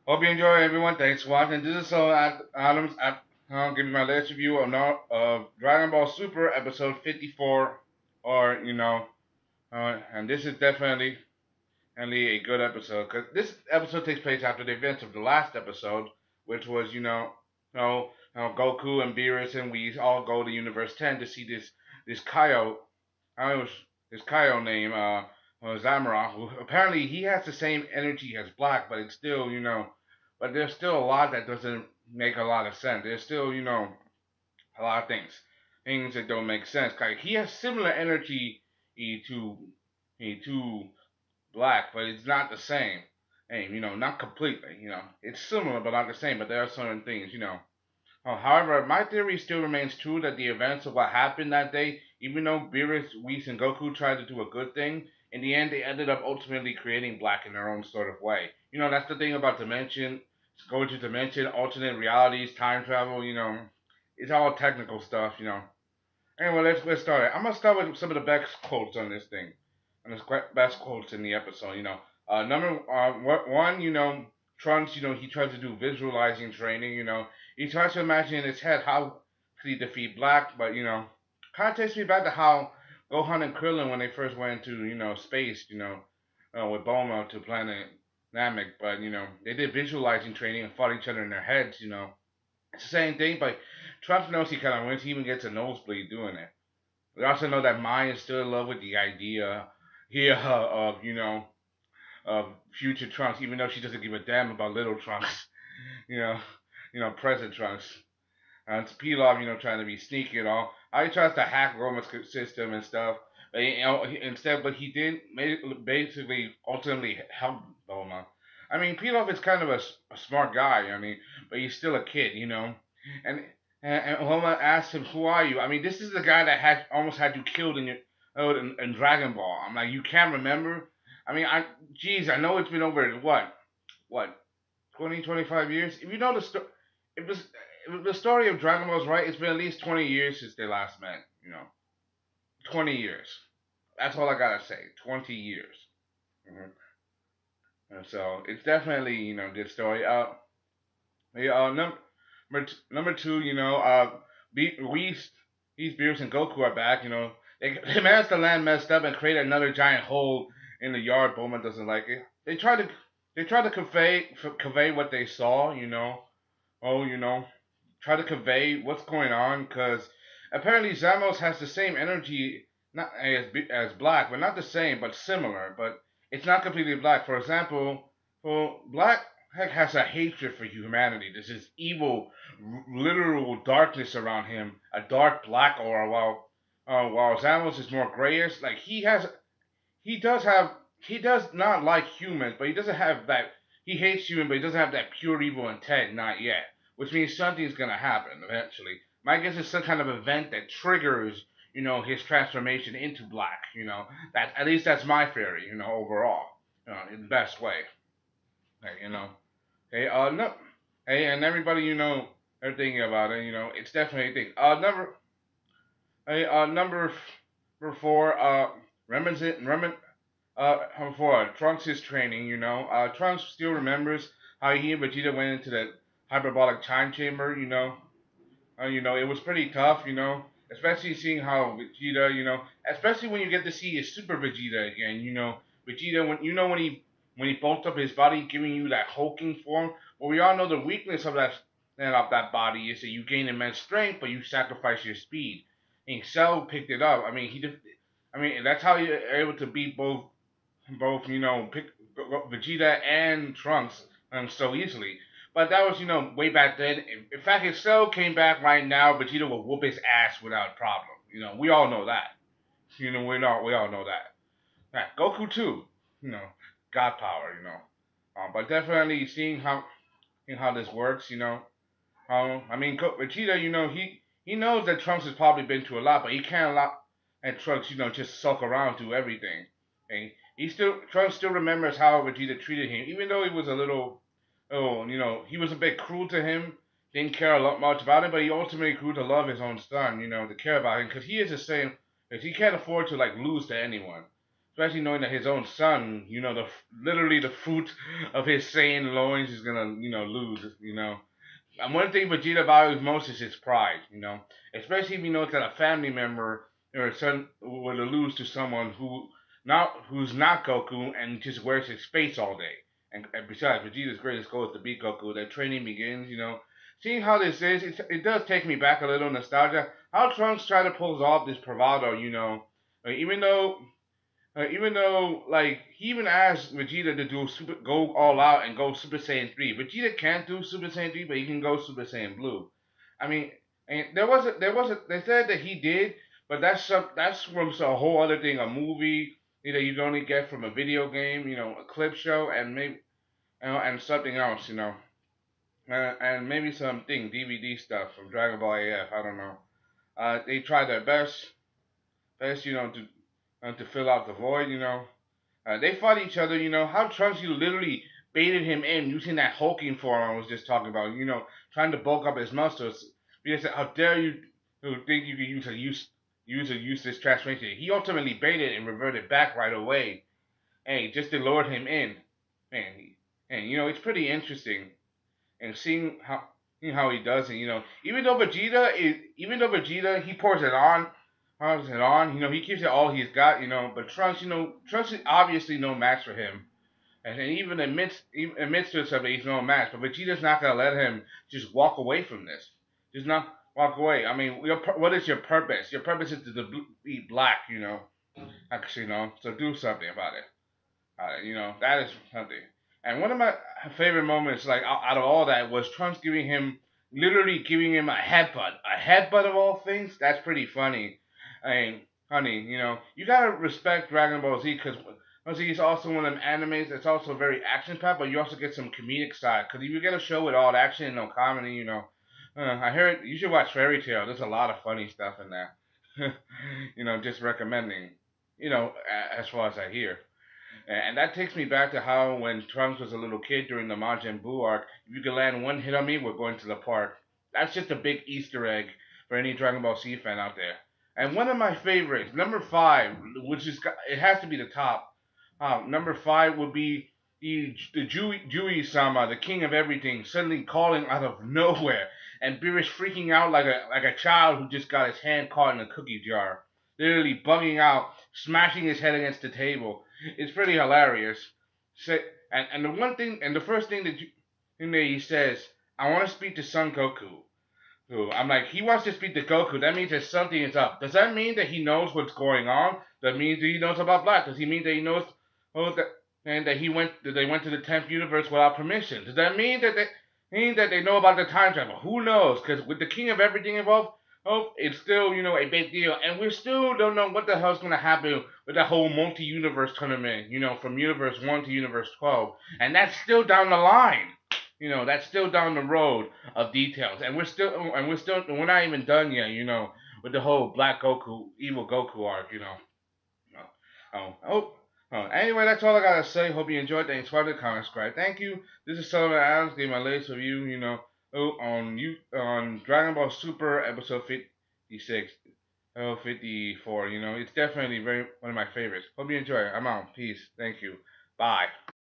Hope you enjoy, everyone. Thanks for watching. This is Adams. I'll give you my latest review of Dragon Ball Super episode 54, or and this is definitely a good episode because this episode takes place after the events of the last episode, which was Goku and Beerus and Whis all go to Universe 10 to see this Kaio. I was this Kaio name Zamora, who apparently he has the same energy as Black, but it's still but there's still a lot that doesn't make a lot of sense. There's still a lot of things that don't make sense. Like he has similar energy to to Black, but it's not the same. And not completely. It's similar but not the same. But there are certain things. However, my theory still remains true that the events of what happened that day, even though Beerus, Whis, and Goku tried to do a good thing, in the end they ended up ultimately creating Black in their own sort of way. That's the thing about dimension, going to dimension, alternate realities, time travel. It's all technical stuff. Anyway, let's start it. I'm gonna start with some of the best quotes on this thing, and the best quotes in the episode. Number one, Trunks, he tries to do visualizing training. He tries to imagine in his head how could he defeat Black, but kind of takes me back to how Gohan and Krillin when they first went into space, with Bulma to planet Namek, but they did visualizing training and fought each other in their heads. It's the same thing, but Trunks knows he kind of wins. He even gets a nosebleed doing it. We also know that Mai is still in love with the idea here of of future Trunks, even though she doesn't give a damn about little Trunks. you know, present Trunks. And it's Pilaf, trying to be sneaky and all. He tries to hack Roma's system and stuff. But but he did basically ultimately help Roma. I mean, Pilaf is kind of a smart guy. I mean, but he's still a kid. And and Roma asks him, "Who are you?" I mean, this is the guy that had almost had you killed in Dragon Ball. I'm like, you can't remember? I mean, geez, I know it's been over what 20, 25 years. If you know the story, if the story of Dragon Ball is right, it's been at least 20 years since they last met. 20 years. That's all I gotta say. 20 years. And so it's definitely good story. Yeah, number two, Whis, these Beerus and Goku are back. They managed to land messed up and create another giant hole in the yard. Bulma doesn't like it. They try to convey what they saw. Oh, try to convey what's going on because apparently Zamos has the same energy, not as Black, but not the same, but similar. But it's not completely Black. For example, Black heck has a hatred for humanity. There's this evil, literal darkness around him, a dark black aura. While Zamos is more grayish, like he does not like humans, but he doesn't have that. He hates humans, but he doesn't have that pure evil intent, not yet. Which means something's gonna happen eventually. My guess is some kind of event that triggers, his transformation into black. That at least that's my theory. Overall, in the best way. Like, hey, no, hey, and everybody, are thinking about it. It's definitely a thing. Number four, for Trunks' training, Trunks still remembers how he and Vegeta went into the hyperbolic time chamber. It was pretty tough. Especially seeing how Vegeta, especially when you get to see his Super Vegeta again. Vegeta when he bulked up his body, giving you that hulking form. Well, we all know the weakness of that body is that you gain immense strength, but you sacrifice your speed. And Cell picked it up. I mean, that's how you're able to beat both pick Vegeta and Trunks so easily. But that was way back then. In fact, if Cell came back right now, Vegeta would whoop his ass without problem. We all know that. We all know that. Goku too. God power. But definitely seeing how this works. I mean, Vegeta. He knows that Trunks has probably been through a lot, but he can't allow and Trunks, just sulk around through everything. And Trunks still remembers how Vegeta treated him, even though he was a little, he was a bit cruel to him. Didn't care a lot much about him, but he ultimately grew to love his own son. To care about him because he is the same. Because he can't afford to lose to anyone. especially knowing that his own son, literally the fruit of his Saiyan loins is gonna, lose, And one thing Vegeta values most is his pride, especially if he knows that a family member or a son would lose to someone who's not Goku and just wears his face all day. And besides, Vegeta's greatest goal is to beat Goku. That training begins, Seeing how this is, it does take me back a little nostalgia. How Trunks tried to pull off this bravado, even though like he even asked Vegeta to go all out and go Super Saiyan 3. Vegeta can't do Super Saiyan 3, but he can go Super Saiyan Blue. I mean, and they said that he did, but that's from a whole other thing, a movie that you only get from a video game, a clip show, and maybe and something else, and maybe something DVD stuff from Dragon Ball AF. I don't know. They tried their best, to fill out the void, They fought each other, How Trunks, literally baited him in using that hulking form I was just talking about, trying to bulk up his muscles. Because how dare you think you can use this transformation? He ultimately baited and reverted back right away. Hey, just to lure him in. And it's pretty interesting. And seeing how he does it, even though Vegeta he pours it on, he keeps it all he's got, but Trunks, Trunks is obviously no match for him. And he even admits to himself that he's no match, but Vegeta's not gonna let him just walk away from this. Just not walk away. I mean, what is your purpose? Your purpose is to be black, Actually, so do something about it. That is something. And one of my favorite moments, like out of all that, was Trunks literally giving him a headbutt. A headbutt of all things. That's pretty funny. I mean, honey, you gotta respect Dragon Ball Z because Z is also one of them animes that's also very action packed, but you also get some comedic side. Because if you get a show with all action and no comedy, I heard you should watch Fairy Tail. There's a lot of funny stuff in there. Just recommending. As far as I hear. And that takes me back to how when Trunks was a little kid during the Majin Buu arc, if you could land one hit on me, we're going to the park. That's just a big Easter egg for any Dragon Ball Z fan out there. And one of my favorites, number 5, which is it has to be the top. Number 5 would be the Jui-sama, the king of everything, suddenly calling out of nowhere, and Beerus freaking out like a child who just got his hand caught in a cookie jar, literally bugging out, smashing his head against the table. It's pretty hilarious. So, and the first thing that he says, I want to speak to Son Goku. I'm like, he wants to speak to Goku. That means that something is up. Does that mean that he knows what's going on? Does that mean that he knows about Black? Does he mean that he knows that they went to the 10th universe without permission? Does that mean that they know about the time travel? Who knows? Because with the king of everything involved, it's still, a big deal. And we still don't know what the hell's going to happen with the whole multi-universe tournament, from Universe 1 to Universe 12. And that's still down the line. That's still down the road of details. And we're not even done yet, with the whole Black Goku, evil Goku arc, Anyway, that's all I gotta say. Hope you enjoyed. Thanks for the comment, subscribe. Thank you. This is Sellavin Adams. Gave my latest review, on Dragon Ball Super episode 56, 54. It's definitely one of my favorites. Hope you enjoy. I'm out. Peace. Thank you. Bye.